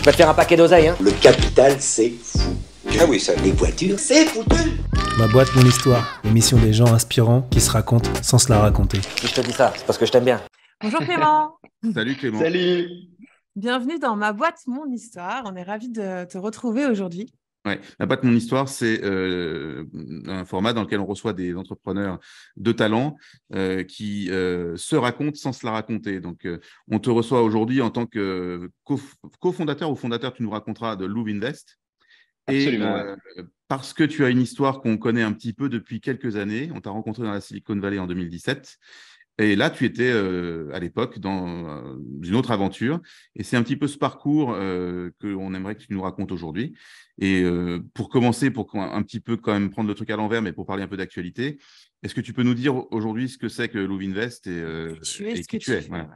peux te faire un paquet d'oseille, hein. Le capital, c'est fou. Ah oui, ça. Les voitures, c'est foutu. Ma boîte, mon histoire, l'émission des gens inspirants qui se racontent sans se la raconter. Si je te dis ça, c'est parce que je t'aime bien. Bonjour Clément. Salut Clément. Salut. Bienvenue dans Ma boîte, mon histoire. On est ravis de te retrouver aujourd'hui. Ouais, Ma boîte, mon histoire, c'est un format dans lequel on reçoit des entrepreneurs de talent qui se racontent sans se la raconter. Donc, on te reçoit aujourd'hui en tant que cofondateur ou fondateur, tu nous raconteras, de Louv'Invest. Invest. Absolument. Parce que tu as une histoire qu'on connaît un petit peu depuis quelques années. On t'a rencontré dans la Silicon Valley en 2017. Et là, tu étais à l'époque dans une autre aventure. Et c'est un petit peu ce parcours qu'on aimerait que tu nous racontes aujourd'hui. Et pour commencer, pour un petit peu quand même prendre le truc à l'envers, mais pour parler un peu d'actualité, est-ce que tu peux nous dire aujourd'hui ce que c'est que Louv'Invest et qui tu es voilà.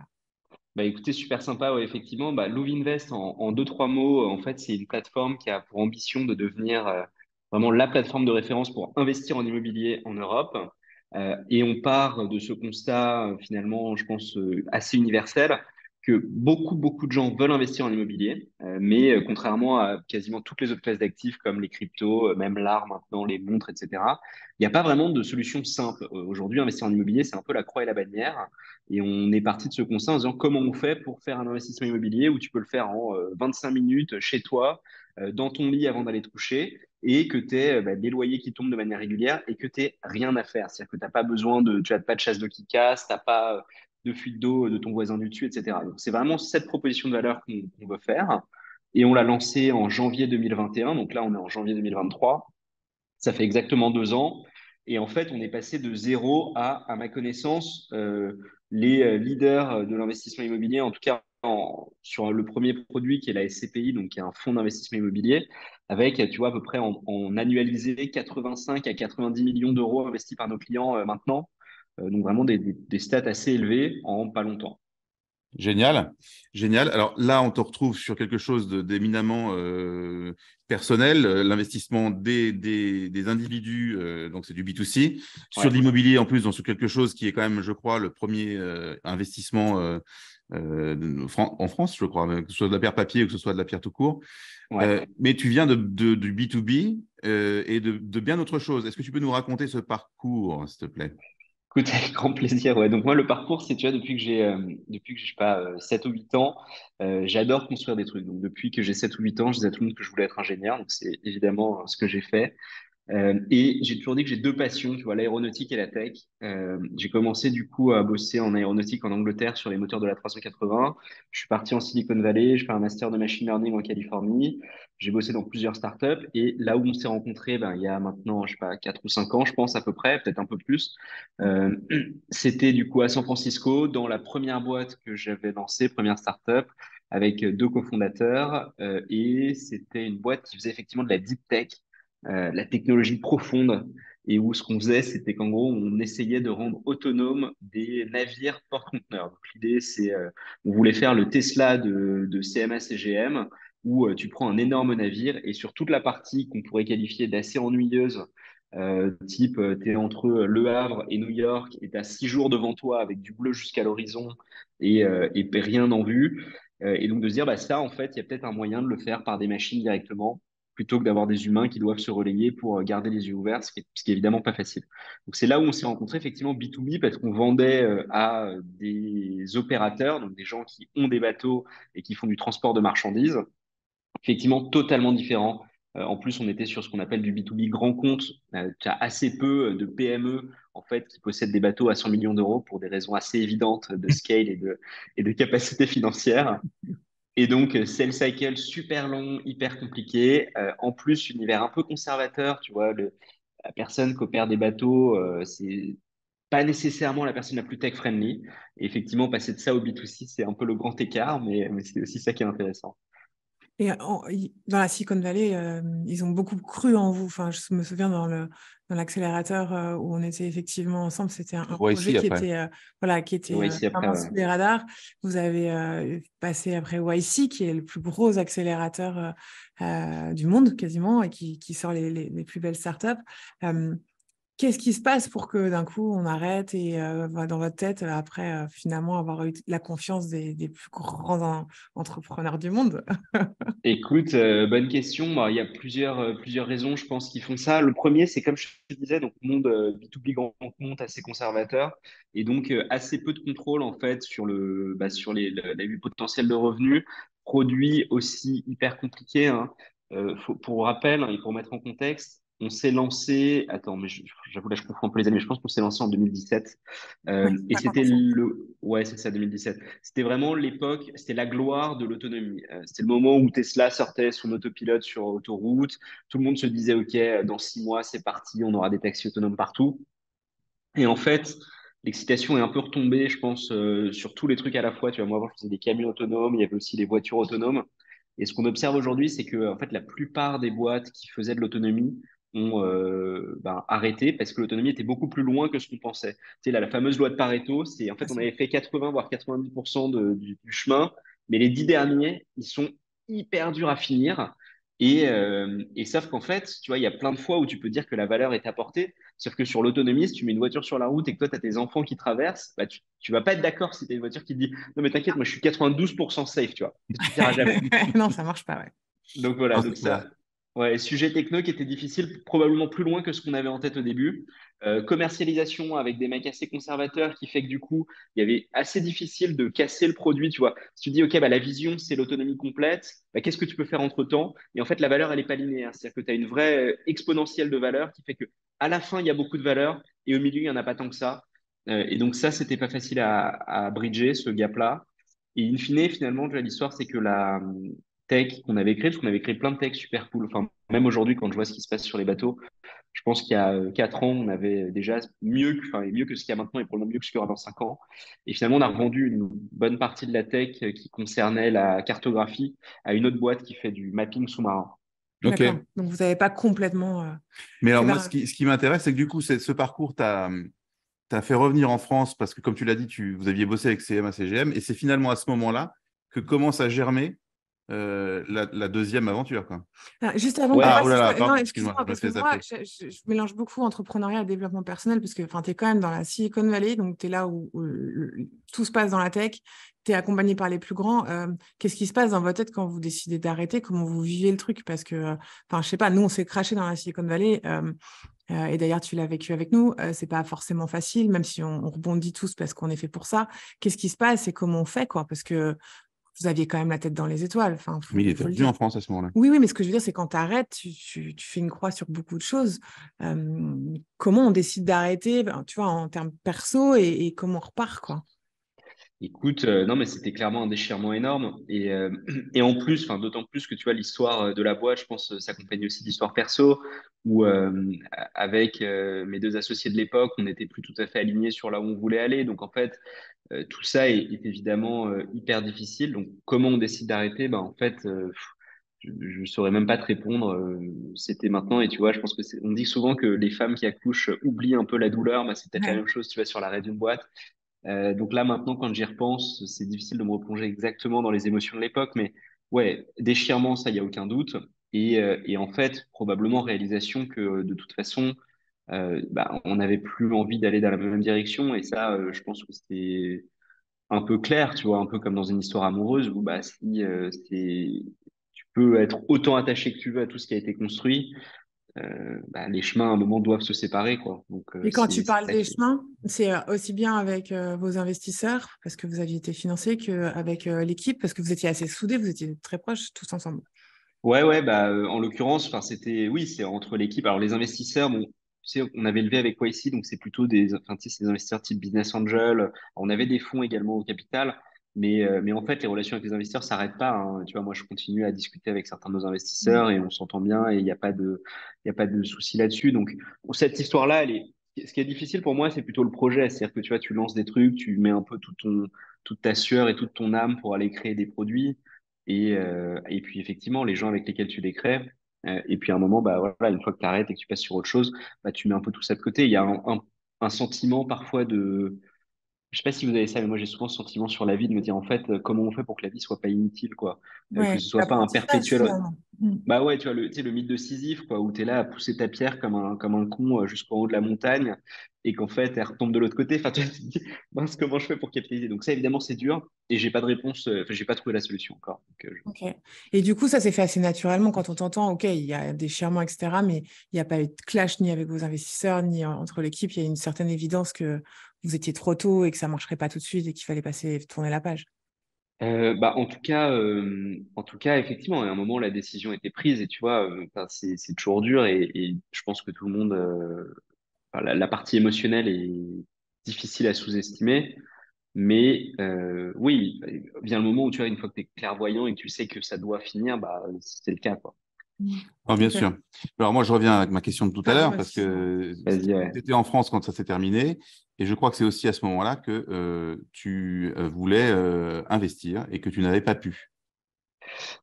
Bah, écoutez, super sympa, ouais, effectivement. Louv'Invest, en deux, trois mots, en fait, c'est une plateforme qui a pour ambition de devenir vraiment la plateforme de référence pour investir en immobilier en Europe. Et on part de ce constat, finalement, je pense, assez universel, que beaucoup de gens veulent investir en immobilier, mais contrairement à quasiment toutes les autres classes d'actifs comme les cryptos, même l'art maintenant, les montres, etc., il n'y a pas vraiment de solution simple. Aujourd'hui, investir en immobilier, c'est un peu la croix et la bannière. Et on est parti de ce constat en disant comment on fait pour faire un investissement immobilier où tu peux le faire en 25 minutes chez toi, dans ton lit avant d'aller te coucher, et que tu aies des loyers qui tombent de manière régulière et que tu n'aies rien à faire. C'est-à-dire que tu n'as pas besoin tu n'as pas de chasse d'eau qui casse, tu n'as pas de fuite d'eau de ton voisin du dessus, etc. Donc, c'est vraiment cette proposition de valeur qu'on veut faire. Et on l'a lancé en janvier 2021. Donc là, on est en janvier 2023. Ça fait exactement 2 ans. Et en fait, on est passé de zéro à ma connaissance, les leaders de l'investissement immobilier, en tout cas sur le premier produit qui est la SCPI, donc qui est un fonds d'investissement immobilier, avec, tu vois, à peu près en annualisé 85 à 90 millions d'euros investis par nos clients maintenant. Donc vraiment des stats assez élevés en pas longtemps. Génial, génial. Alors là, on te retrouve sur quelque chose d'éminemment personnel, l'investissement des individus, donc c'est du B2C, sur de l'immobilier en plus, donc sur quelque chose qui est quand même, je crois, le premier investissement en France, je crois, que ce soit de la pierre papier ou que ce soit de la pierre tout court. Ouais. Mais tu viens du B2B et de bien autre chose. Est-ce que tu peux nous raconter ce parcours, s'il te plaît? Écoute, avec grand plaisir. Ouais. Donc moi, le parcours, c'est, tu vois, depuis que je sais pas, 7 ou 8 ans, j'adore construire des trucs. Donc depuis que j'ai 7 ou 8 ans, je disais à tout le monde que je voulais être ingénieur. Donc c'est évidemment ce que j'ai fait. Et j'ai toujours dit que j'ai deux passions, tu vois, l'aéronautique et la tech. J'ai commencé du coup à bosser en aéronautique en Angleterre sur les moteurs de l'A380. Je suis parti en Silicon Valley, je fais un master de machine learning en Californie. J'ai bossé dans plusieurs startups et là où on s'est rencontrés, il y a maintenant, je sais pas, 4 ou 5 ans, je pense à peu près, peut-être un peu plus. Euh, C'était du coup à San Francisco, dans la première boîte que j'avais lancée, première startup, avec deux cofondateurs. Et c'était une boîte qui faisait effectivement de la deep tech, la technologie profonde, et où ce qu'on faisait, c'était qu'en gros, on essayait de rendre autonomes des navires porte-conteneurs. Donc l'idée, c'est, on voulait faire le Tesla de CMA CGM, où tu prends un énorme navire et sur toute la partie qu'on pourrait qualifier d'assez ennuyeuse, type, tu es entre Le Havre et New York et tu as 6 jours devant toi avec du bleu jusqu'à l'horizon et rien en vue. Et donc de se dire, ça, en fait, il y a peut-être un moyen de le faire par des machines directement plutôt que d'avoir des humains qui doivent se relayer pour garder les yeux ouverts, ce qui est évidemment pas facile. Donc c'est là où on s'est rencontrés effectivement B2B parce qu'on vendait à des opérateurs, donc des gens qui ont des bateaux et qui font du transport de marchandises, effectivement totalement différent. En plus, on était sur ce qu'on appelle du B2B grand compte. Tu as assez peu de PME en fait qui possèdent des bateaux à 100 millions d'euros pour des raisons assez évidentes de scale et de capacité financière. Et donc, sales cycle super long, hyper compliqué. En plus, univers un peu conservateur, tu vois, la personne qui opère des bateaux, c'est pas nécessairement la personne la plus tech-friendly. Et effectivement, passer de ça au B2C, c'est un peu le grand écart, mais c'est aussi ça qui est intéressant. Et dans la Silicon Valley, ils ont beaucoup cru en vous. Enfin, je me souviens dans l'accélérateur où on était effectivement ensemble, c'était un projet qui était YC après, vraiment sous les radars. Vous avez passé après YC, qui est le plus gros accélérateur du monde quasiment et qui sort les plus belles startups. qu'est-ce qui se passe pour que d'un coup on arrête et dans votre tête, après finalement avoir eu la confiance des plus grands entrepreneurs du monde? Écoute, bonne question. Bah, il y a plusieurs raisons, je pense, qui font ça. Le premier, c'est comme je te disais, donc monde B2B grand compte assez conservateur et donc assez peu de contrôle en fait sur les potentiels de revenus. Produits aussi hyper compliqués, hein. Pour rappel, hein, et pour mettre en contexte, on s'est lancé. Attends, mais j'avoue là, je confonds un peu les années. Mais je pense qu'on s'est lancé en 2017 Ouais, et pas c'était ensemble. ouais, c'est ça, 2017. C'était vraiment l'époque, c'était la gloire de l'autonomie. C'était le moment où Tesla sortait son autopilote sur autoroute. Tout le monde se disait, OK, dans 6 mois, c'est parti, on aura des taxis autonomes partout. Et en fait, l'excitation est un peu retombée, je pense, sur tous les trucs à la fois. Tu vois, moi, avant, je faisais des camions autonomes, il y avait aussi les voitures autonomes. Et ce qu'on observe aujourd'hui, c'est que, en fait, la plupart des boîtes qui faisaient de l'autonomie ont arrêté parce que l'autonomie était beaucoup plus loin que ce qu'on pensait. Tu sais, là, la fameuse loi de Pareto, c'est en Bien fait, on sûr. avait fait 80 voire 90% du chemin, mais les 10 derniers, ils sont hyper durs à finir. Et sauf qu'en fait, tu vois, il y a plein de fois où tu peux dire que la valeur est apportée. Sauf que sur l'autonomie, si tu mets une voiture sur la route et que toi, tu as tes enfants qui traversent, bah, tu vas pas être d'accord si tu as une voiture qui te dit non, mais t'inquiète, moi, je suis 92% safe, tu vois. Ça suffira jamais. Non, ça marche pas, ouais. Donc voilà, Non, donc c'est clair. ça, ouais, sujet techno qui était difficile, probablement plus loin que ce qu'on avait en tête au début. Commercialisation avec des mecs assez conservateurs qui fait que du coup, il y avait assez difficile de casser le produit, tu vois. Si tu dis, OK, bah, la vision, c'est l'autonomie complète, bah, qu'est-ce que tu peux faire entre-temps? Et en fait, la valeur, elle n'est pas linéaire. C'est-à-dire que tu as une vraie exponentielle de valeur qui fait que à la fin, il y a beaucoup de valeur et au milieu, il n'y en a pas tant que ça. Et donc ça, c'était pas facile à bridger, ce gap-là. Et in fine, finalement, tu vois, l'histoire, c'est que la tech qu'on avait créée, parce qu'on avait créé plein de tech super cool. Enfin, même aujourd'hui, quand je vois ce qui se passe sur les bateaux, je pense qu'il y a 4 ans, on avait déjà mieux que ce qu'il y a maintenant et probablement mieux que ce qu'il y aura dans 5 ans. Et finalement, on a revendu une bonne partie de la tech qui concernait la cartographie à une autre boîte qui fait du mapping sous-marin. D'accord. OK. Donc, vous n'avez pas complètement Mais alors, fait moi, la... ce qui m'intéresse, c'est que du coup, ce parcours t'a fait revenir en France parce que, comme tu l'as dit, vous aviez bossé avec CMA CGM et c'est finalement à ce moment-là que commence à germer la deuxième aventure, quoi. Ah, juste avant qu'on Ouais, Ah, oh passe, là là, non, pardon, excuse-moi, excuse-moi, je me parce que fais moi, zapper. je mélange beaucoup entrepreneuriat et développement personnel, parce que tu es quand même dans la Silicon Valley, donc tu es là où tout se passe dans la tech, tu es accompagné par les plus grands. Qu'est-ce qui se passe dans votre tête quand vous décidez d'arrêter? Comment vous vivez le truc? Parce que, je sais pas, nous, on s'est craché dans la Silicon Valley, et d'ailleurs, tu l'as vécu avec nous, c'est pas forcément facile, même si on rebondit tous parce qu'on est fait pour ça. Qu'est-ce qui se passe et comment on fait, quoi? Parce que vous aviez quand même la tête dans les étoiles, enfin, Mais il était faut le revenu dire. en France à ce moment-là. Oui, oui, mais ce que je veux dire, c'est quand tu arrêtes, tu fais une croix sur beaucoup de choses. Comment on décide d'arrêter, tu vois, en termes perso et comment on repart, quoi. écoute, non, mais c'était clairement un déchirement énorme. Et en plus, enfin, d'autant plus que tu vois, l'histoire de la boîte, je pense, s'accompagne aussi d'histoire perso, où avec mes deux associés de l'époque, on n'était plus tout à fait alignés sur là où on voulait aller. Donc, en fait, tout ça est évidemment hyper difficile. Donc, comment on décide d'arrêter? Ben, en fait, je ne saurais même pas te répondre. C'était maintenant. Et tu vois, je pense que on dit souvent que les femmes qui accouchent oublient un peu la douleur. Ben, c'est peut-être la Ouais. même chose, tu vois, sur l'arrêt d'une boîte. Donc là, maintenant, quand j'y repense, c'est difficile de me replonger exactement dans les émotions de l'époque, mais ouais, déchirement, ça, il n'y a aucun doute. Et en fait, probablement réalisation que de toute façon, on n'avait plus envie d'aller dans la même direction. Et ça, je pense que c'était un peu clair, tu vois, un peu comme dans une histoire amoureuse où bah, si tu peux être autant attaché que tu veux à tout ce qui a été construit, les chemins à un moment doivent se séparer, quoi. Donc Et quand tu c'est parles ça des qui est. chemins, c'est aussi bien avec vos investisseurs, parce que vous aviez été financé, qu'avec l'équipe, parce que vous étiez assez soudés, vous étiez très proches tous ensemble. Ouais, ouais, en l'occurrence, enfin, oui, c'est entre l'équipe. Alors, les investisseurs, bon, tu sais, on avait levé avec YC, donc c'est plutôt enfin, tu sais, c'est des investisseurs type business angel. On avait des fonds également au capital, mais en fait, les relations avec les investisseurs s'arrêtent pas, hein. Tu vois, moi, je continue à discuter avec certains de nos Mm. investisseurs et on s'entend bien et il y a pas de souci là-dessus. Donc, cette histoire-là, ce qui est difficile pour moi, c'est plutôt le projet. C'est-à-dire que tu vois, tu lances des trucs, tu mets un peu toute ta sueur et toute ton âme pour aller créer des produits. Et puis effectivement, les gens avec lesquels tu les crées, et puis à un moment, bah voilà, une fois que tu arrêtes et que tu passes sur autre chose, bah tu mets un peu tout ça de côté. Il y a un sentiment parfois je sais pas si vous avez ça, mais moi j'ai souvent ce sentiment sur la vie de me dire en fait, comment on fait pour que la vie soit pas inutile, quoi. Que Ouais, ce soit pas un l'apprentissage perpétuel. finalement. Bah ouais, tu vois, tu sais, le mythe de Sisyphe, quoi, où tu es là à pousser ta pierre comme un con jusqu'en haut de la montagne et qu'en fait, elle retombe de l'autre côté. Enfin, tu vois, tu te dis, mince, comment je fais pour capitaliser? Donc ça, évidemment, c'est dur et j'ai pas de réponse, enfin, j'ai pas trouvé la solution encore. Donc, Ok. Et du coup, ça s'est fait assez naturellement quand on t'entend. Ok, il y a des chierements, etc. Mais il n'y a pas eu de clash ni avec vos investisseurs, ni entre l'équipe. Il y a une certaine évidence que vous étiez trop tôt et que ça ne marcherait pas tout de suite et qu'il fallait tourner la page. Bah, en tout cas, effectivement, à un moment, la décision était prise et tu vois, enfin, c'est toujours dur et je pense que tout le monde, enfin, la partie émotionnelle est difficile à sous-estimer. Mais oui, vient le moment où tu vois, une fois que tu es clairvoyant et que tu sais que ça doit finir, bah, c'est le cas, quoi. Mm. Ah, bien Ok. sûr. Alors moi, je reviens avec ma question de tout à Ah, l'heure dis-moi, parce excuse-moi. que Vas-y, ouais. tu étais en France quand ça s'est terminé et je crois que c'est aussi à ce moment-là que tu voulais investir et que tu n'avais pas pu.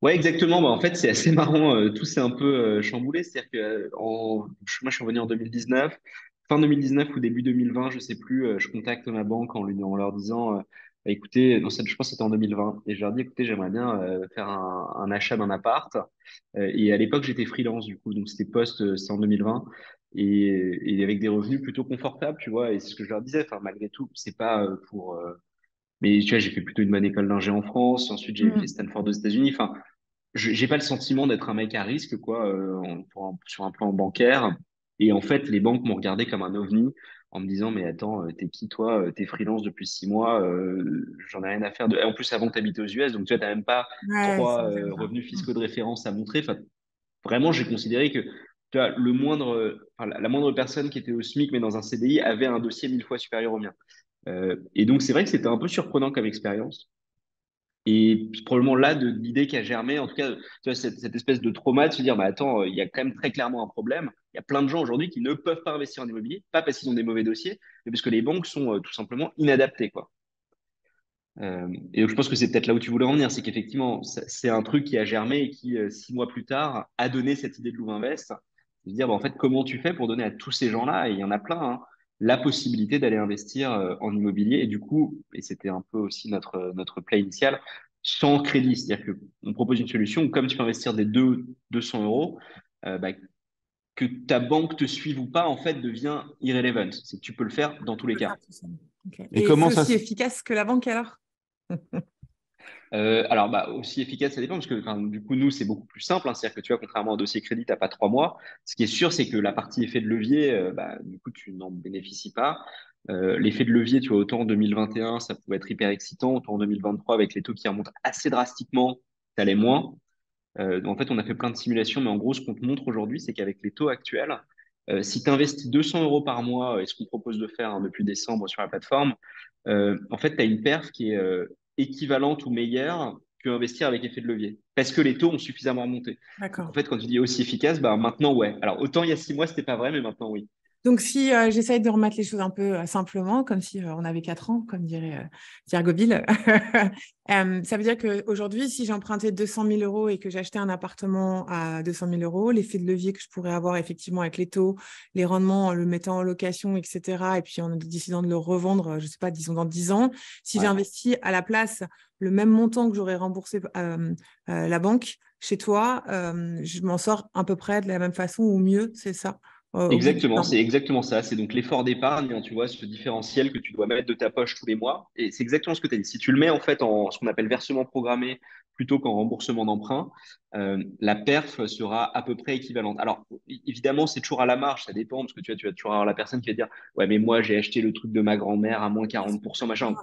Ouais, exactement. Bah, en fait, c'est assez marrant. Tout s'est un peu chamboulé. C'est-à-dire que moi, je suis revenu en 2019. Fin 2019 ou début 2020, je sais plus. Je contacte ma banque en leur disant, bah, écoutez, non, je pense que c'était en 2020. Et je leur dis, écoutez, j'aimerais bien faire un achat d'un appart. Et à l'époque, j'étais freelance, du coup. Donc, c'était c'était en 2020. Et avec des revenus plutôt confortables, tu vois. Et c'est ce que je leur disais. Enfin, malgré tout, c'est pas mais tu vois, j'ai fait plutôt une bonne école d'ingé en France. Ensuite, j'ai fait Mm. Stanford aux États-Unis. Enfin, j'ai pas le sentiment d'être un mec à risque, quoi, sur un plan bancaire. Et en fait, les banques m'ont regardé comme un ovni en me disant, mais attends, t'es qui toi? T'es freelance depuis 6 mois, j'en ai rien à faire de. Et en plus, avant, t'habites aux US, donc tu vois, t'as même pas Ouais, c'est trois exactement ça. revenus Mm. fiscaux de référence à montrer. Enfin, vraiment, j'ai considéré que tu vois, enfin, la moindre personne qui était au SMIC mais dans un CDI avait un dossier 1000 fois supérieur au mien. Et donc, c'est vrai que c'était un peu surprenant comme expérience. Et c'est probablement là de l'idée qui a germé, en tout cas, tu vois, cette espèce de trauma de se dire, bah attends, il y a quand même très clairement un problème. Il y a plein de gens aujourd'hui qui ne peuvent pas investir en immobilier, pas parce qu'ils ont des mauvais dossiers, mais parce que les banques sont tout simplement inadaptées, quoi. Et donc, je pense que c'est peut-être là où tu voulais en venir, c'est qu'effectivement, c'est un truc qui a germé et qui, 6 mois plus tard, a donné cette idée de Louvainvest. De se dire, bah, en fait, comment tu fais pour donner à tous ces gens-là, et il y en a plein, hein, la possibilité d'aller investir en immobilier. Et du coup, et c'était un peu aussi notre play initial, sans crédit. C'est-à-dire qu'on propose une solution où, comme tu peux investir des 200 euros, bah, que ta banque te suive ou pas, en fait, devient irrelevant. C'est que tu peux le faire dans tous Tu les peux le cas. faire tout seul. Ok. Et Et c'est comment ça aussi se... efficace que la banque alors? Alors, bah, aussi efficace, ça dépend, parce que enfin, du coup, nous, c'est beaucoup plus simple, hein. C'est-à-dire que tu vois, contrairement à un dossier crédit, tu n'as pas 3 mois. Ce qui est sûr, c'est que la partie effet de levier, bah, du coup, tu n'en bénéficies pas. L'effet de levier, tu vois, autant en 2021, ça pouvait être hyper excitant, autant en 2023, avec les taux qui remontent assez drastiquement, ça allait moins. En fait, on a fait plein de simulations, mais en gros, ce qu'on te montre aujourd'hui, c'est qu'avec les taux actuels, si tu investis 200 euros par mois, et ce qu'on propose de faire hein, depuis décembre sur la plateforme, en fait, tu as une perf qui est équivalente ou meilleure que investir avec effet de levier. Parce que les taux ont suffisamment remonté. Donc, en D'accord. fait, quand tu dis aussi efficace, bah, maintenant, ouais. Alors, autant il y a 6 mois, c'était pas vrai, mais maintenant, oui. Donc, si j'essaye de remettre les choses un peu simplement, comme si on avait 4 ans, comme dirait Pierre Gobil, ça veut dire qu'aujourd'hui, si j'empruntais 200 000 euros et que j'achetais un appartement à 200 000 euros, l'effet de levier que je pourrais avoir effectivement avec les taux, les rendements, en le mettant en location, etc., et puis en décidant de le revendre, je ne sais pas, disons dans 10 ans, si Ouais. j'investis à la place le même montant que j'aurais remboursé la banque chez toi, je m'en sors à peu près de la même façon ou mieux, c'est ça, au bout du Exactement, temps. c'est exactement ça. C'est donc l'effort d'épargne, hein, tu vois, ce différentiel que tu dois mettre de ta poche tous les mois. Et c'est exactement ce que tu as dit. Si tu le mets en fait en ce qu'on appelle versement programmé plutôt qu'en remboursement d'emprunt, la perf sera à peu près équivalente. Alors, évidemment, c'est toujours à la marge, ça dépend, parce que tu vas toujours avoir la personne qui va dire, ouais, mais moi, j'ai acheté le truc de ma grand-mère à moins 40%, machin.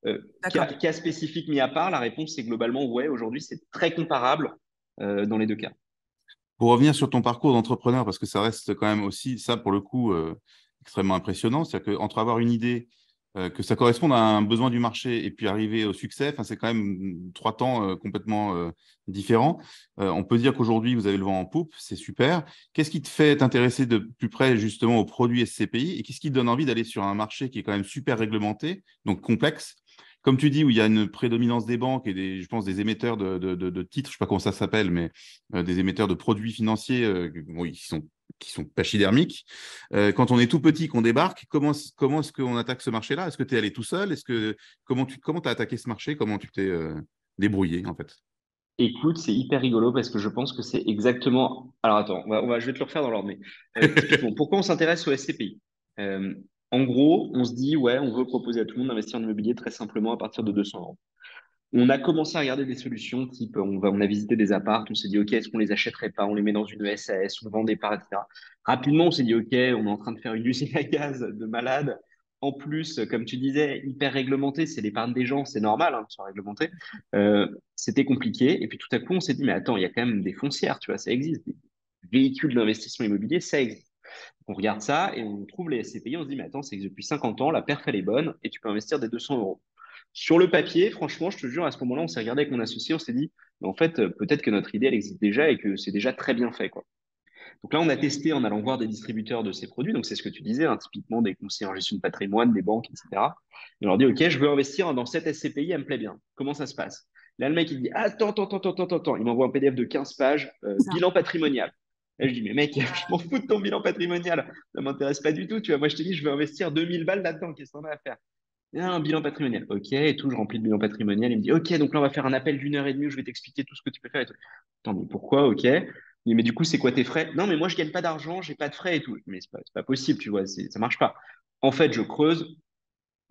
D'accord. Cas spécifique mis à part, la réponse, c'est globalement, ouais, aujourd'hui, c'est très comparable dans les deux cas. Pour revenir sur ton parcours d'entrepreneur, parce que ça reste quand même aussi, ça pour le coup, extrêmement impressionnant, c'est-à-dire qu'entre avoir une idée, que ça corresponde à un besoin du marché et puis arriver au succès, c'est quand même 3 temps complètement différents. On peut dire qu'aujourd'hui, vous avez le vent en poupe, c'est super. Qu'est-ce qui te fait t'intéresser de plus près justement aux produits SCPI et qu'est-ce qui te donne envie d'aller sur un marché qui est quand même super réglementé, donc complexe? Comme tu dis, où il y a une prédominance des banques et je pense des émetteurs de titres, je ne sais pas comment ça s'appelle, mais des émetteurs de produits financiers bon, qui sont pachydermiques. Quand on est tout petit, qu'on débarque, comment est-ce qu'on attaque ce marché-là? Est-ce que tu es allé tout seul? Comment tu as attaqué ce marché? Comment tu t'es débrouillé en fait? Écoute, c'est hyper rigolo parce que je pense que c'est exactement. Alors attends, je vais te le refaire dans l'ordre. Mais typiquement, pourquoi on s'intéresse au SCPI? Euh, En gros, on se dit, ouais, on veut proposer à tout le monde d'investir en immobilier très simplement à partir de 200 euros. On a commencé à regarder des solutions type, on a visité des apparts, on s'est dit, OK, est-ce qu'on les achèterait pas? On les met dans une SAS, on vend des parts, etc. Rapidement, on s'est dit, OK, on est en train de faire une usine à gaz de malade. En plus, comme tu disais, hyper réglementé, c'est l'épargne des gens, c'est normal, hein, de se réglementer. C'était compliqué. Et puis tout à coup, on s'est dit, mais attends, il y a quand même des foncières, tu vois, ça existe. Des véhicules d'investissement immobilier, ça existe. On regarde ça et on trouve les SCPI, on se dit, mais attends, c'est que depuis 50 ans, la perf, elle est bonne et tu peux investir des 200 euros. Sur le papier, franchement, je te jure, à ce moment-là, on s'est regardé avec mon associé, on s'est dit, mais en fait, peut-être que notre idée, elle existe déjà et que c'est déjà très bien fait, quoi. Donc là, on a testé en allant voir des distributeurs de ces produits. Donc, c'est ce que tu disais, hein, typiquement des conseillers en gestion de patrimoine, des banques, etc. Et on leur dit, OK, je veux investir dans cette SCPI, elle me plaît bien. Comment ça se passe? Là, le mec, il dit, attends, attends, attends, attends, attends. Il m'envoie un PDF de 15 pages, Ça. bilan patrimonial. Là, je dis, mais mec, je m'en fous de ton bilan patrimonial. Ça m'intéresse pas du tout. Tu vois, moi, je te dis, je veux investir 2000 balles là-dedans. Qu'est-ce qu'on a à faire? Ah, un bilan patrimonial. OK, et tout, je remplis le bilan patrimonial. Il me dit, OK, donc là, on va faire un appel d'1 heure et demie où je vais t'expliquer tout ce que tu peux faire et tout. Attends, mais pourquoi? OK. Il dit, mais du coup, c'est quoi tes frais? Non, mais moi, je gagne pas d'argent, j'ai pas de frais et tout. Mais c'est pas possible, tu vois, ça marche pas. En fait, je creuse.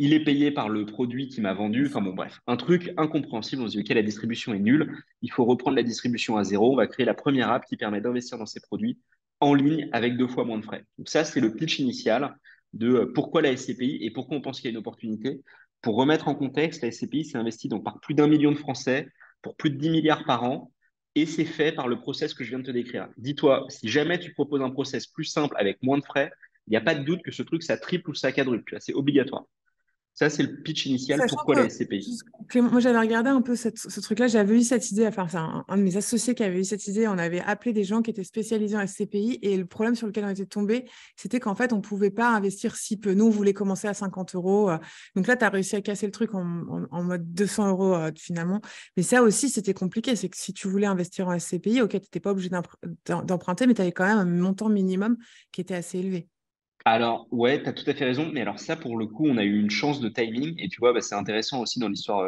Il est payé par le produit qui m'a vendu. Enfin bon, bref, un truc incompréhensible. On se dit, OK, la distribution est nulle. Il faut reprendre la distribution à zéro. On va créer la première app qui permet d'investir dans ces produits en ligne avec 2 fois moins de frais. Donc ça, c'est le pitch initial de pourquoi la SCPI et pourquoi on pense qu'il y a une opportunité. Pour remettre en contexte, la SCPI s'est investie donc par plus d'1 million de Français pour plus de 10 milliards par an. Et c'est fait par le process que je viens de te décrire. Dis-toi, si jamais tu proposes un process plus simple avec moins de frais, il n'y a pas de doute que ce truc, ça triple ou ça quadruple. C'est obligatoire. Ça, c'est le pitch initial. Sachant Pourquoi que, la SCPI? Clément, moi j'avais regardé un peu ce truc-là, j'avais eu cette idée, enfin c'est un de mes associés qui avait eu cette idée, on avait appelé des gens qui étaient spécialisés en SCPI et le problème sur lequel on était tombé, c'était qu'en fait on ne pouvait pas investir si peu. Nous, on voulait commencer à 50 euros. Donc là, tu as réussi à casser le truc en mode 200 euros finalement. Mais ça aussi, c'était compliqué, c'est que si tu voulais investir en SCPI, ok, tu n'étais pas obligé d'emprunter, mais tu avais quand même un montant minimum qui était assez élevé. Alors, ouais, tu as tout à fait raison. Mais alors ça, pour le coup, on a eu une chance de timing. Et tu vois, bah, c'est intéressant aussi dans l'histoire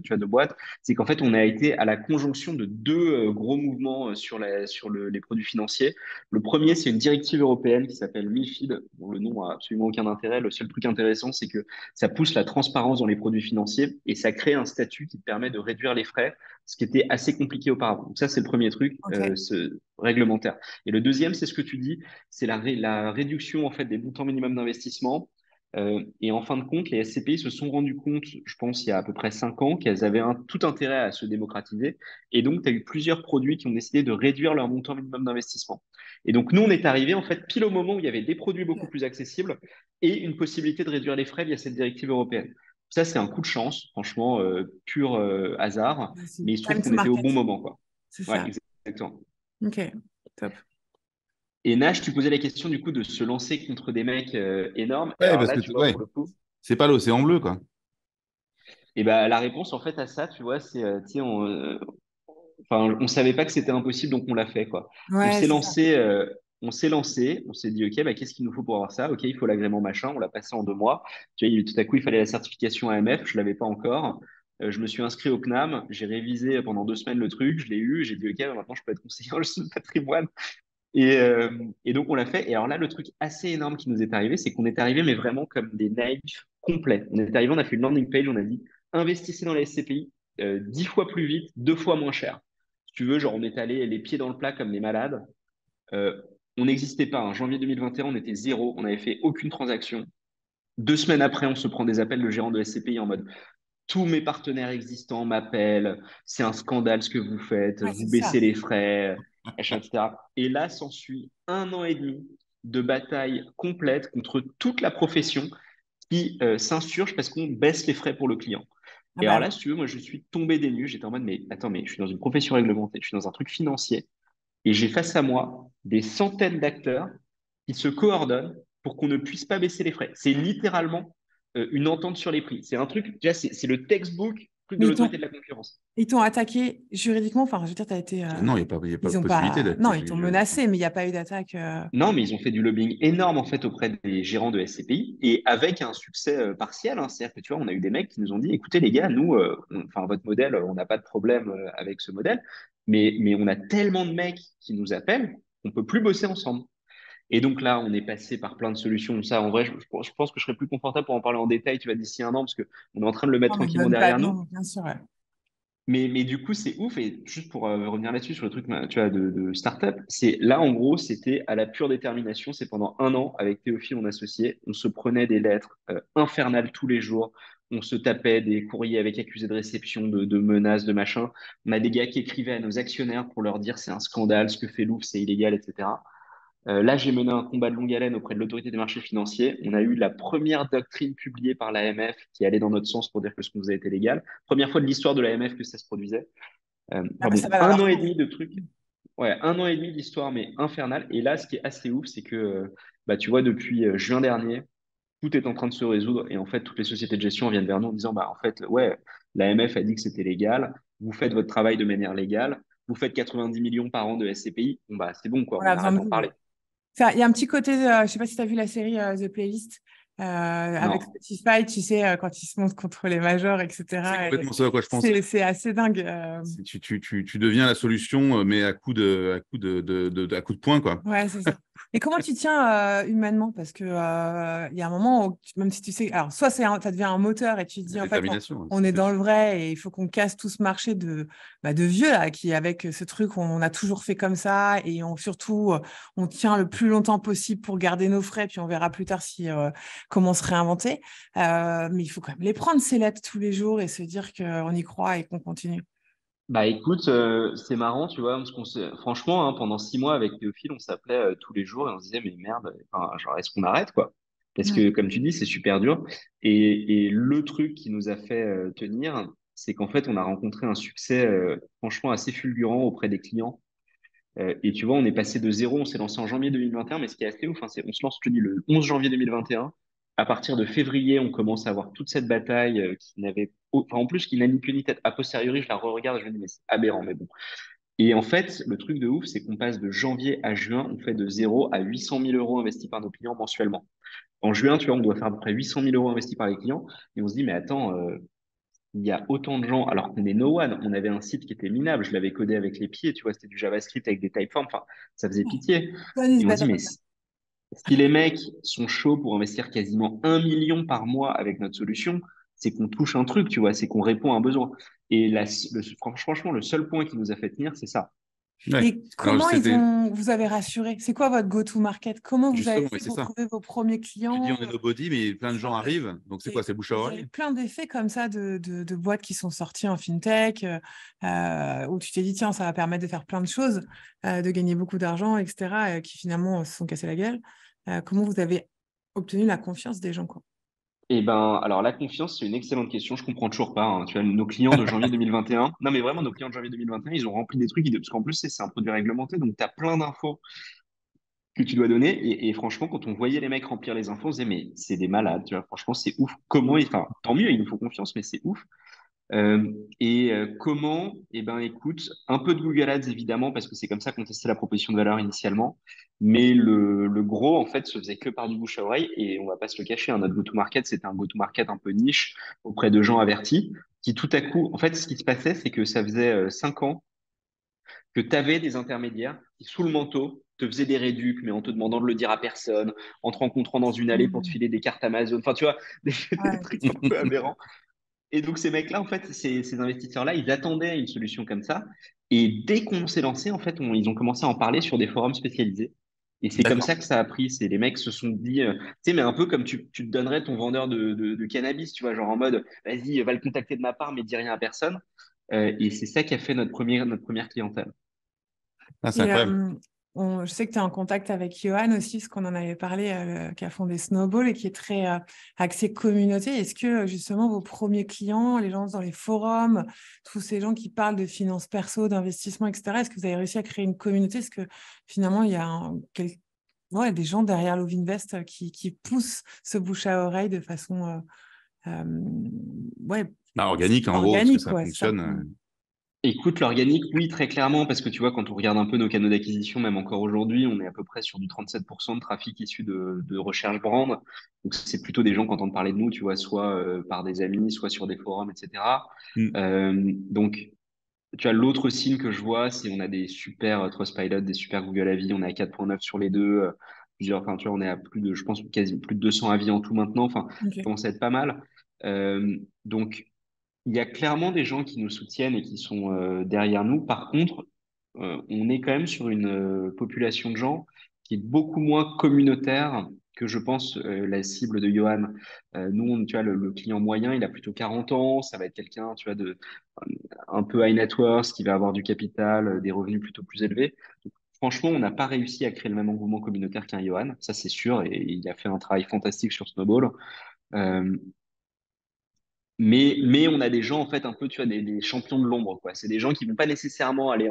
tu vois, de boîte. C'est qu'en fait, on a été à la conjonction de deux gros mouvements les produits financiers. Le premier, c'est une directive européenne qui s'appelle MiFID, dont le nom a absolument aucun intérêt. Le seul truc intéressant, c'est que ça pousse la transparence dans les produits financiers et ça crée un statut qui te permet de réduire les frais, ce qui était assez compliqué auparavant. Donc ça, c'est le premier truc Ok. réglementaire. Et le deuxième, c'est ce que tu dis, c'est la réduction en fait des montants minimums d'investissement. Et en fin de compte, les SCPI se sont rendus compte, je pense, il y a à peu près 5 ans, qu'elles avaient tout intérêt à se démocratiser. Et donc, tu as eu plusieurs produits qui ont décidé de réduire leur montant minimum d'investissement. Et donc, nous, on est arrivé en fait pile au moment où il y avait des produits beaucoup plus accessibles et une possibilité de réduire les frais via cette directive européenne. Ça, c'est un coup de chance, franchement, pur hasard. C'est Mais il se trouve time to qu'on était au market, bon moment, quoi. c'est Ouais, ça. exactement. Ok, top. Et Nash, tu posais la question du coup de se lancer contre des mecs énormes. Et Ouais, alors parce là, que tu vois, pour le coup, c'est pas l'océan bleu, quoi. et ben la réponse en fait à ça, tu vois, c'est, tu sais, enfin, on savait pas que c'était impossible, donc on l'a fait, quoi. On Ouais, s'est c'est ça. lancé, on s'est dit, OK, bah, qu'est-ce qu'il nous faut pour avoir ça? OK, il faut l'agrément machin, on l'a passé en 2 mois. Tu vois, tout à coup, il fallait la certification AMF, je l'avais pas encore. Je me suis inscrit au CNAM, j'ai révisé pendant 2 semaines le truc, je l'ai eu, j'ai dit, OK, bah, maintenant je peux être conseiller en gestion de patrimoine. Et donc, on l'a fait. Et alors là, le truc assez énorme qui nous est arrivé, c'est qu'on est arrivé, mais vraiment comme des naïfs complets. On est arrivé, on a fait une landing page, on a dit investissez dans les SCPI 10 fois plus vite, 2 fois moins cher. Si tu veux, genre, on est allé les pieds dans le plat comme des malades. Euh, on n'existait pas. En janvier 2021, on était zéro. On n'avait fait aucune transaction. 2 semaines après, on se prend des appels de gérants de SCPI en mode tous mes partenaires existants m'appellent, c'est un scandale ce que vous faites, Ouais, vous c'est ça. baissez les frais, machin, etc. Et là, s'ensuit 1 an et demi de bataille complète contre toute la profession qui s'insurge parce qu'on baisse les frais pour le client. Ah Et alors bah, là, si tu veux, moi, je suis tombé des nues. J'étais en mode, mais attends, mais je suis dans une profession réglementée, je suis dans un truc financier, et j'ai face à moi des centaines d'acteurs qui se coordonnent pour qu'on ne puisse pas baisser les frais. C'est littéralement une entente sur les prix. C'est un truc, déjà, c'est le textbook truc de Mais l'autorité de la concurrence. ils t'ont attaqué juridiquement. Enfin, je veux dire, tu as été. Non, il n'y a pas Ils de ont possibilité pas. d'être. Non, ils t'ont menacé, mais il n'y a pas eu d'attaque. Non, mais ils ont fait du lobbying énorme en fait auprès des gérants de SCPI et avec un succès partiel. Hein. C'est-à-dire que tu vois, on a eu des mecs qui nous ont dit, écoutez les gars, nous, enfin votre modèle, on n'a pas de problème avec ce modèle, mais on a tellement de mecs qui nous appellent qu'on peut plus bosser ensemble. Et donc là, on est passé par plein de solutions. Ça, en vrai, je pense que je serais plus confortable pour en parler en détail, tu vois, d'ici un an, parce que on est en train de le mettre Non, mais tranquillement donne pas derrière de nous. nom, bien sûr. Ouais. Mais du coup, c'est ouf. Et juste pour revenir là-dessus, sur le truc tu vois, de start-up, c'est là, en gros, c'était à la pure détermination. C'est pendant un an, avec Théophile, mon associé, on se prenait des lettres infernales tous les jours. On se tapait des courriers avec accusés de réception, de menaces, de machin. On a des gars qui écrivaient à nos actionnaires pour leur dire c'est un scandale, ce que fait Louvre, c'est illégal, etc. Là, j'ai mené un combat de longue haleine auprès de l'autorité des marchés financiers. On a eu la première doctrine publiée par l'AMF qui allait dans notre sens pour dire que ce qu'on faisait était légal. Première fois de l'histoire de l'AMF que ça se produisait. Ah, Enfin bah, ça bon, va dans un leur an et sens. demi de trucs. Ouais, un an et demi d'histoire, mais infernale. Et là, ce qui est assez ouf, c'est que, bah, tu vois, depuis juin dernier, tout est en train de se résoudre. Et en fait, toutes les sociétés de gestion viennent vers nous en disant, bah, en fait, ouais, l'AMF a dit que c'était légal. Vous faites votre travail de manière légale. Vous faites 90 millions par an de SCPI. Bon, bah, c'est bon, quoi. On On a besoin arrête de d'en vous. parler. Il y a un petit côté, je ne sais pas si tu as vu la série The Playlist avec Non. Spotify, tu sais, quand ils se montent contre les majors, C'est etc. complètement ça à quoi je pense. C'est assez dingue. Tu deviens la solution, mais à coup de poing, quoi. Ouais, c'est ça. Et comment tu tiens humainement? Parce que il y a un moment où, même si tu sais, alors soit ça devient un moteur et tu te dis La en fait détermination. on est dans le vrai et il faut qu'on casse tout ce marché de vieux là, qui avec ce truc on a toujours fait comme ça et surtout on tient le plus longtemps possible pour garder nos frais puis on verra plus tard si comment se réinventer. Mais il faut quand même les prendre ces lettres tous les jours et se dire qu'on y croit et qu'on continue. Bah écoute, c'est marrant, tu vois, parce franchement, hein, pendant 6 mois avec Théophile, on s'appelait tous les jours et on se disait, mais merde, enfin, genre, est-ce qu'on arrête, quoi? Parce Mm. que, comme tu dis, c'est super dur. Et le truc qui nous a fait tenir, c'est qu'en fait, on a rencontré un succès, franchement, assez fulgurant auprès des clients. Et tu vois, on est passé de zéro, on s'est lancé en janvier 2021, mais ce qui est assez ouf, hein, c'est on se lance, je te dis, le 11 janvier 2021. À partir de février, on commence à avoir toute cette bataille qui n'avait, enfin, en plus, qui n'a ni queue ni tête. A posteriori, je la re-regarde et je me dis, mais c'est aberrant, mais bon. Et en fait, le truc de ouf, c'est qu'on passe de janvier à juin, on fait de 0 à 800 000 euros investis par nos clients mensuellement. En juin, tu vois, on doit faire à peu près 800 000 euros investis par les clients. Et on se dit, mais attends, il y a autant de gens, alors qu'on est no one, on avait un site qui était minable, je l'avais codé avec les pieds, tu vois, c'était du JavaScript avec des typeforms, enfin, ça faisait pitié. Et on se dit, mais si les mecs sont chauds pour investir quasiment 1 million par mois avec notre solution, c'est qu'on touche un truc, tu vois, c'est qu'on répond à un besoin. Et franchement, le seul point qui nous a fait tenir, c'est ça. Ouais. Et Alors, comment vous avez rassuré? C'est quoi votre go-to-market? Comment vous avez justement, mais fait c'est pour ça. trouver vos premiers Tu dis clients? on est nobody, mais plein de gens arrivent. Donc, c'est quoi? C'est bouche à Il y a oreille? eu plein d'effets comme ça de boîtes qui sont sorties en fintech, où tu t'es dit, tiens, ça va permettre de faire plein de choses, de gagner beaucoup d'argent, etc., qui finalement se sont cassés la gueule. Comment vous avez obtenu la confiance des gens, quoi? Eh ben, alors la confiance, c'est une excellente question. Je comprends toujours pas, hein. Tu vois, nos clients de janvier 2021, non mais vraiment, nos clients de janvier 2021, ils ont rempli des trucs, parce qu'en plus, c'est un produit réglementé, donc tu as plein d'infos que tu dois donner. Et franchement, quand on voyait les mecs remplir les infos, on se disait, mais c'est des malades, tu vois, franchement, c'est ouf. Enfin, tant mieux, il nous faut confiance, mais c'est ouf. Comment? Eh ben, écoute, un peu de Google Ads évidemment, parce que c'est comme ça qu'on testait la proposition de valeur initialement. Mais le gros, en fait, se faisait que par du bouche à oreille. Et on va pas se le cacher, hein, notre go-to-market, c'était un go-to-market un peu niche auprès de gens avertis qui tout à coup, en fait, ce qui se passait, c'est que ça faisait 5 ans que tu avais des intermédiaires qui, sous le manteau, te faisaient des réducs, mais en te demandant de le dire à personne, en te rencontrant dans une allée pour te Mhm. filer des cartes Amazon. Enfin, tu vois, des Ouais. trucs un peu aberrants. Et donc, ces mecs-là, en fait, ces investisseurs-là, ils attendaient une solution comme ça. Et dès qu'on s'est lancé, en fait, ils ont commencé à en parler sur des forums spécialisés. Et c'est comme D'accord. ça que ça a pris. C'est les mecs se sont dit, tu sais, mais un peu comme tu te donnerais ton vendeur de cannabis, tu vois, genre en mode, vas-y, va le contacter de ma part, mais dis rien à personne. Et c'est ça qui a fait notre première clientèle. Ah, c'est Et incroyable. je sais que tu es en contact avec Johan aussi, parce qu'on en avait parlé, qui a fondé Snowball et qui est très axé communauté. Est-ce que justement vos premiers clients, les gens dans les forums, tous ces gens qui parlent de finances perso, d'investissement, etc., est-ce que vous avez réussi à créer une communauté? Est-ce que finalement il y a des gens derrière Lovinvest qui poussent ce bouche à oreille de façon ouais, Bah, organique, en gros, parce que Organique, ça ouais, c'est ça. fonctionne. Écoute, l'organique, oui, très clairement, parce que tu vois, quand on regarde un peu nos canaux d'acquisition, même encore aujourd'hui, on est à peu près sur du 37% de trafic issu de recherche brand. Donc, c'est plutôt des gens qui entendent parler de nous, tu vois, soit par des amis, soit sur des forums, etc. Mm. Donc, tu vois, l'autre signe que je vois, c'est on a des super Trustpilot, des super Google Avis, on est à 4,9 sur les deux. Plusieurs, enfin, tu vois, on est à plus de, je pense, quasi plus de 200 avis en tout maintenant. Enfin, ça Ok. commence à être pas mal. Donc, il y a clairement des gens qui nous soutiennent et qui sont derrière nous. Par contre, on est quand même sur une population de gens qui est beaucoup moins communautaire que je pense la cible de Johan. Nous, tu vois, le client moyen, il a plutôt 40 ans. Ça va être quelqu'un, tu vois, de un peu high net worth, qui va avoir du capital, des revenus plutôt plus élevés. Donc, franchement, on n'a pas réussi à créer le même engouement communautaire qu'un Johan, ça c'est sûr, et il a fait un travail fantastique sur Snowball. Euh, mais on a des gens, en fait, un peu, tu vois, des champions de l'ombre, quoi. C'est des gens qui vont pas nécessairement aller,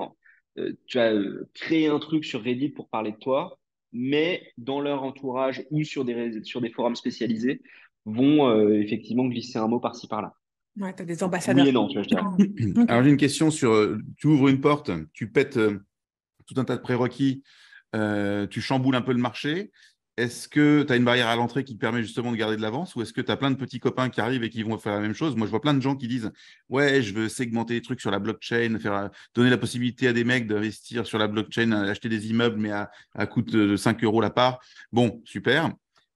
tu vois, créer un truc sur Reddit pour parler de toi, mais dans leur entourage ou sur des forums spécialisés, vont effectivement glisser un mot par-ci, par-là. Ouais, tu as des Oui et ambassadeurs. non, tu vois, je dirais. Ok. Alors, j'ai une question sur, tu ouvres une porte, tu pètes tout un tas de prérequis, tu chamboules un peu le marché. Est-ce que tu as une barrière à l'entrée qui te permet justement de garder de l'avance ou est-ce que tu as plein de petits copains qui arrivent et qui vont faire la même chose? Moi, je vois plein de gens qui disent, ouais, je veux segmenter les trucs sur la blockchain, donner la possibilité à des mecs d'investir sur la blockchain, acheter des immeubles, mais à coût de 5 euros la part. Bon, super.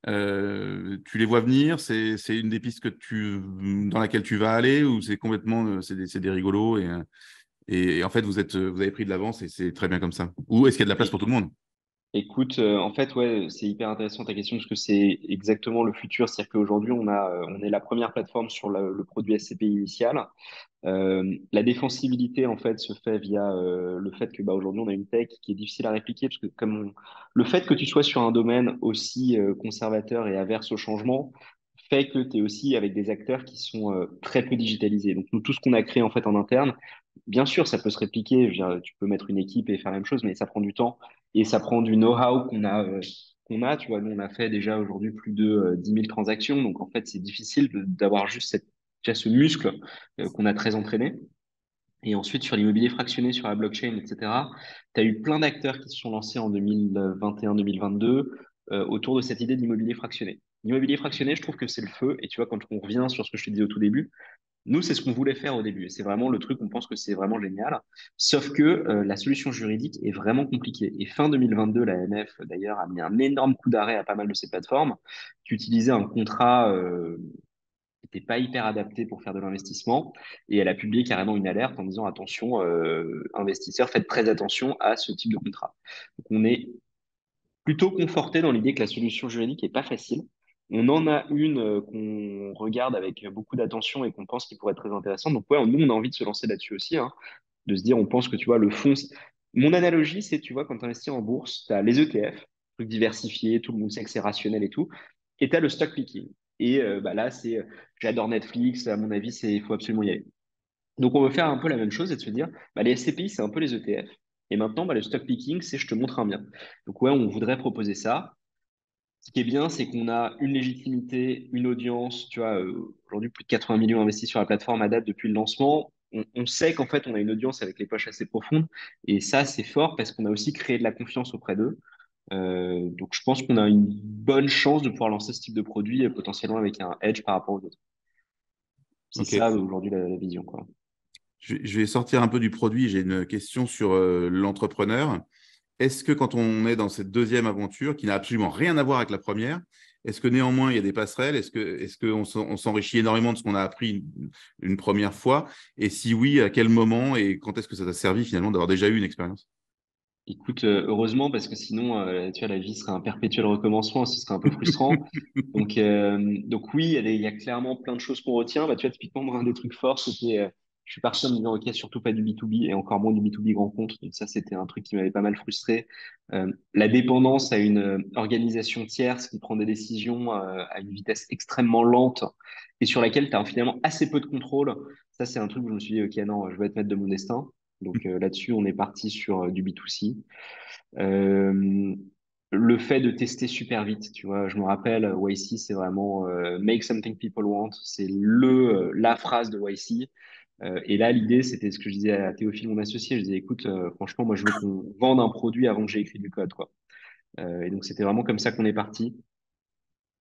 Tu les vois venir, c'est une des pistes dans laquelle tu vas aller ou c'est complètement, c'est des rigolos et en fait, vous avez pris de l'avance et c'est très bien comme ça. Ou est-ce qu'il y a de la place pour tout le monde? Écoute, en fait, ouais, c'est hyper intéressant ta question parce que c'est exactement le futur. C'est-à-dire qu'aujourd'hui, on est la première plateforme sur le produit SCPI initial. La défensibilité, en fait, se fait via le fait que bah, aujourd'hui, on a une tech qui est difficile à répliquer parce que le fait que tu sois sur un domaine aussi conservateur et averse au changement fait que tu es aussi avec des acteurs qui sont très peu digitalisés. Donc, nous, tout ce qu'on a créé en fait en interne, bien sûr, ça peut se répliquer. Je veux dire, tu peux mettre une équipe et faire la même chose, mais ça prend du temps et ça prend du know-how qu'on a. Tu vois, nous, on a fait déjà aujourd'hui plus de 10 000 transactions. Donc, en fait, c'est difficile d'avoir juste tu as ce muscle qu'on a très entraîné. Et ensuite, sur l'immobilier fractionné, sur la blockchain, etc., tu as eu plein d'acteurs qui se sont lancés en 2021-2022 autour de cette idée d'immobilier fractionné. L'immobilier fractionné, je trouve que c'est le feu. Et tu vois, quand on revient sur ce que je te disais au tout début, nous, c'est ce qu'on voulait faire au début. Et c'est vraiment le truc, on pense que c'est vraiment génial. Sauf que la solution juridique est vraiment compliquée. Et fin 2022, la l'AMF, d'ailleurs, a mis un énorme coup d'arrêt à pas mal de ces plateformes qui utilisaient un contrat n'était pas hyper adapté pour faire de l'investissement. Et elle a publié carrément une alerte en disant attention, investisseurs, faites très attention à ce type de contrat. Donc on est plutôt conforté dans l'idée que la solution juridique est pas facile. On en a une qu'on regarde avec beaucoup d'attention et qu'on pense qu'il pourrait être très intéressante. Donc ouais, nous, on a envie de se lancer là-dessus aussi, hein, de se dire, on pense que tu vois, le fonds. Mon analogie, c'est, tu vois, quand tu investis en bourse, tu as les ETF, trucs diversifiés, tout le monde sait que c'est rationnel et tout, et tu as le stock picking. Et bah là, c'est, j'adore Netflix, à mon avis, il faut absolument y aller. Donc, on veut faire un peu la même chose et de se dire, bah, les SCPI, c'est un peu les ETF. Et maintenant, bah, le stock picking, c'est je te montre un bien. Donc, ouais, on voudrait proposer ça. Ce qui est bien, c'est qu'on a une légitimité, une audience. Tu vois, aujourd'hui, plus de 80 millions investis sur la plateforme à date depuis le lancement. On sait qu'en fait, on a une audience avec les poches assez profondes. Et ça, c'est fort parce qu'on a aussi créé de la confiance auprès d'eux. Donc, je pense qu'on a une bonne chance de pouvoir lancer ce type de produit potentiellement avec un edge par rapport aux autres. C'est Ok. ça aujourd'hui la vision, quoi. Je vais sortir un peu du produit. J'ai une question sur l'entrepreneur. Est-ce que quand on est dans cette deuxième aventure, qui n'a absolument rien à voir avec la première, est-ce que néanmoins il y a des passerelles? Est-ce qu'on s'enrichit énormément de ce qu'on a appris une première fois? Et si oui, à quel moment et quand est-ce que ça t'a servi finalement d'avoir déjà eu une expérience? Écoute, heureusement, parce que sinon, tu vois, la vie serait un perpétuel recommencement, ce serait un peu frustrant. Donc oui, il y a clairement plein de choses qu'on retient. Bah, tu vois, typiquement, moi, un des trucs forts, c'était, je suis parti en me disant, OK, surtout pas du B2B et encore moins du B2B grand compte. Donc ça, c'était un truc qui m'avait pas mal frustré. La dépendance à une organisation tierce qui prend des décisions à une vitesse extrêmement lente et sur laquelle tu as finalement assez peu de contrôle. Ça, c'est un truc où je me suis dit, OK, non, je vais être maître de mon destin. Donc là-dessus, on est parti sur du B2C. Euh, le fait de tester super vite, tu vois. Je me rappelle, YC, c'est vraiment make something people want. C'est la phrase de YC. Et là, l'idée, c'était ce que je disais à Théophile, mon associé. Je disais, écoute, franchement, moi, je veux qu'on vende un produit avant que j'ai écrit du code, quoi. Et donc, c'était vraiment comme ça qu'on est parti.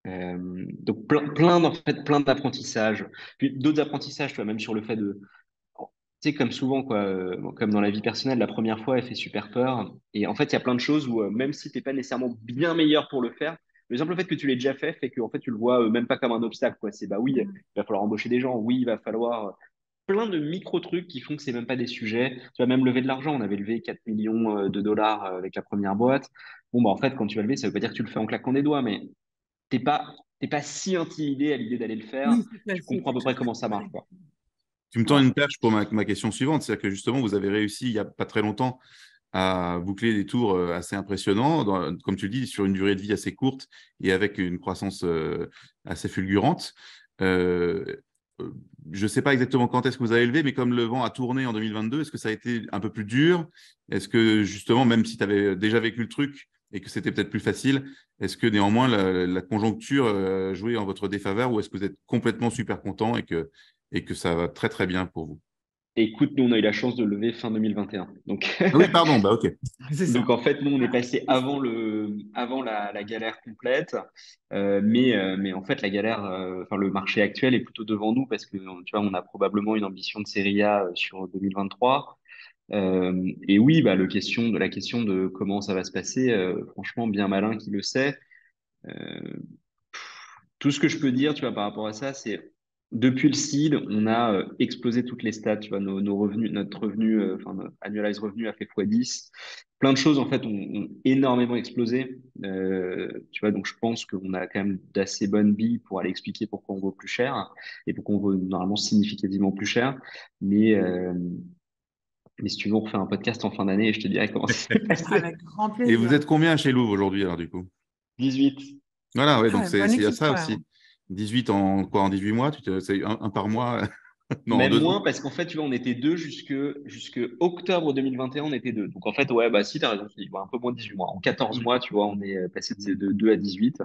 Donc, plein d'apprentissages. Puis d'autres apprentissages, tu vois, même sur le fait de, tu sais, comme souvent, quoi, comme dans la vie personnelle, la première fois, elle fait super peur. Et en fait, il y a plein de choses où, même si t'es pas nécessairement bien meilleur pour le faire, le simple fait que tu l'aies déjà fait que, en fait, tu le vois même pas comme un obstacle, quoi. C'est, bah oui, il va falloir embaucher des gens. Oui, il va falloir plein de micro-trucs qui font que c'est même pas des sujets. Tu vas même lever de l'argent. On avait levé 4 millions de dollars avec la première boîte. Bon, bah, en fait, quand tu vas lever, ça veut pas dire que tu le fais en claquant des doigts, mais t'es pas, t'es pas si intimidé à l'idée d'aller le faire. Oui, c'est Tu facile, comprends à peu quelque près chose comment qui ça te marche, plaît. quoi. Tu me tends Ouais. une perche pour ma question suivante, c'est-à-dire que justement, vous avez réussi il n'y a pas très longtemps à boucler des tours assez impressionnants, comme tu le dis, sur une durée de vie assez courte et avec une croissance assez fulgurante. Euh, je ne sais pas exactement quand est-ce que vous avez levé, mais comme le vent a tourné en 2022, est-ce que ça a été un peu plus dur? Est-ce que justement, même si tu avais déjà vécu le truc et que c'était peut-être plus facile, est-ce que néanmoins la conjoncture jouait en votre défaveur ou est-ce que vous êtes complètement super content et que ça va très très bien pour vous? Écoute, nous, on a eu la chance de lever fin 2021. Donc, Ah oui, pardon, bah ok. C'est ça. donc en fait, nous, on est Voilà. passé avant la galère complète. Mais en fait, la galère, enfin, le marché actuel est plutôt devant nous parce que, tu vois, on a probablement une ambition de série A sur 2023. Et oui, bah, la question de comment ça va se passer, franchement, bien malin qui le sait. Euh, Tout ce que je peux dire, tu vois, par rapport à ça, c'est depuis le seed, on a explosé toutes les stats, tu vois, nos revenus, notre revenu, enfin, notre annualized revenu a fait x10. Plein de choses, en fait, ont énormément explosé. Tu vois, donc je pense qu'on a quand même d'assez bonnes billes pour aller expliquer pourquoi on vaut plus cher et pourquoi on vaut normalement significativement plus cher. Mais, euh, mais si tu veux, on refait un podcast en fin d'année et je te dirai comment c'est passé. Avec grand Et vous plaisir. êtes combien chez Louvre aujourd'hui, alors, du coup? 18. Voilà, ouais, Ah donc ouais, bonne il y a équipe ça quand aussi. même. 18 en quoi, en 18 mois? C'est un par mois? Non, en Même 2 ans. moins, parce qu'en fait, tu vois, on était deux jusque octobre 2021, on était deux. Donc, en fait, ouais, bah, si, t'as raison, il un peu moins de 18 mois. En 14 mois, tu vois, on est passé de 2 à 18.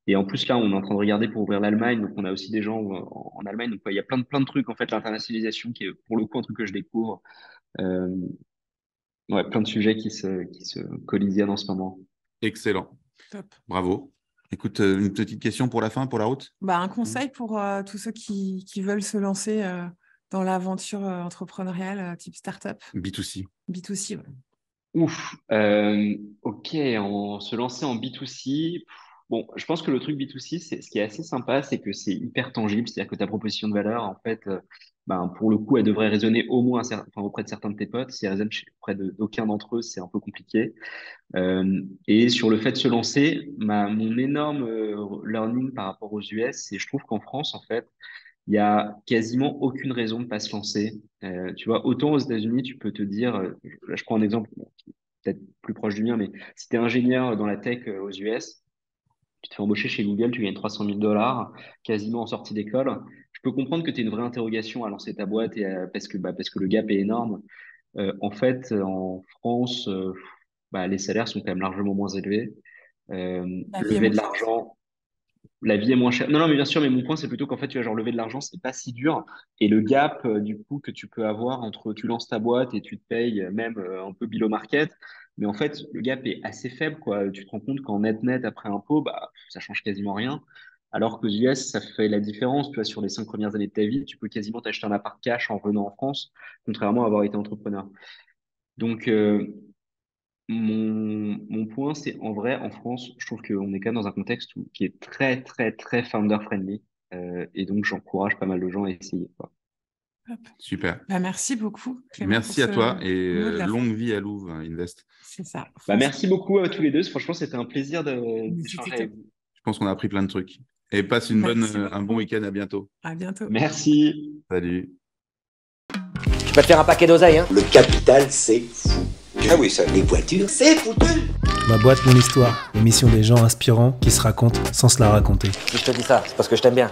Et en plus, là, on est en train de regarder pour ouvrir l'Allemagne. Donc, on a aussi des gens en Allemagne. Donc, ouais, il y a plein de trucs, en fait, l'internationalisation qui est, pour le coup, un truc que je découvre. Euh, ouais, plein de sujets qui se collisionnent en ce moment. Excellent. Top. Bravo. Écoute, une petite question pour la fin, pour la route? Bah, un conseil pour tous ceux qui veulent se lancer dans l'aventure entrepreneuriale type startup, B2C. B2C. Ouais. Ouf, ok, se lancer en B2C. Bon, je pense que le truc B2C, ce qui est assez sympa, c'est que c'est hyper tangible, c'est-à-dire que ta proposition de valeur, en fait, ben, pour le coup, elle devrait résonner au moins enfin, auprès de certains de tes potes. Si elle résonne auprès d'aucun d'entre eux, c'est un peu compliqué. Et sur le fait de se lancer, mon énorme learning par rapport aux US, c'est je trouve qu'en France, en fait, il y a quasiment aucune raison de pas se lancer. Tu vois, autant aux États-Unis, tu peux te dire, là, je prends un exemple bon, qui est peut-être plus proche du mien, mais si tu es ingénieur dans la tech aux US, tu te fais embaucher chez Google, tu gagnes 300 000 dollars, quasiment en sortie d'école. Je peux comprendre que tu aies une vraie interrogation à lancer ta boîte parce que le gap est énorme. En fait, en France, bah, les salaires sont quand même largement moins élevés. La vie est Lever moins de chère aussi. l'argent, la vie est moins chère. Non, non, mais bien sûr, mais mon point, c'est plutôt qu'en fait, tu vas genre lever de l'argent, c'est pas si dur. Et le gap, du coup, que tu peux avoir entre tu lances ta boîte et tu te payes même un peu below market. Mais en fait, le gap est assez faible, quoi. Tu te rends compte qu'en net après impôt, bah, ça change quasiment rien. Alors qu'aux US, ça fait la différence. Tu vois, sur les 5 premières années de ta vie, tu peux quasiment t'acheter un appart cash en venant en France, contrairement à avoir été entrepreneur. Donc, mon point, c'est en vrai, en France, je trouve qu'on est quand même dans un contexte qui est très, très, très founder-friendly. Et donc, j'encourage pas mal de gens à essayer, quoi. Hop. Super. Bah, merci beaucoup, Clément, pour Merci à ce toi et mot de la fin. longue vie à Louvre Invest. C'est ça. Bah, merci beaucoup à tous les deux. Franchement, c'était un plaisir d'échanger C'était avec top. vous. Je pense qu'on a appris plein de trucs. Et passe Merci un bon beaucoup. week-end. À bientôt. À bientôt. Merci. Salut. Je peux te faire un paquet d'oseille, hein. Le capital, c'est fou. Ah oui, ça. Les voitures, c'est foutu. Ma boîte, mon histoire. L'émission des gens inspirants qui se racontent sans se la raconter. Si je te dis ça, c'est parce que je t'aime bien.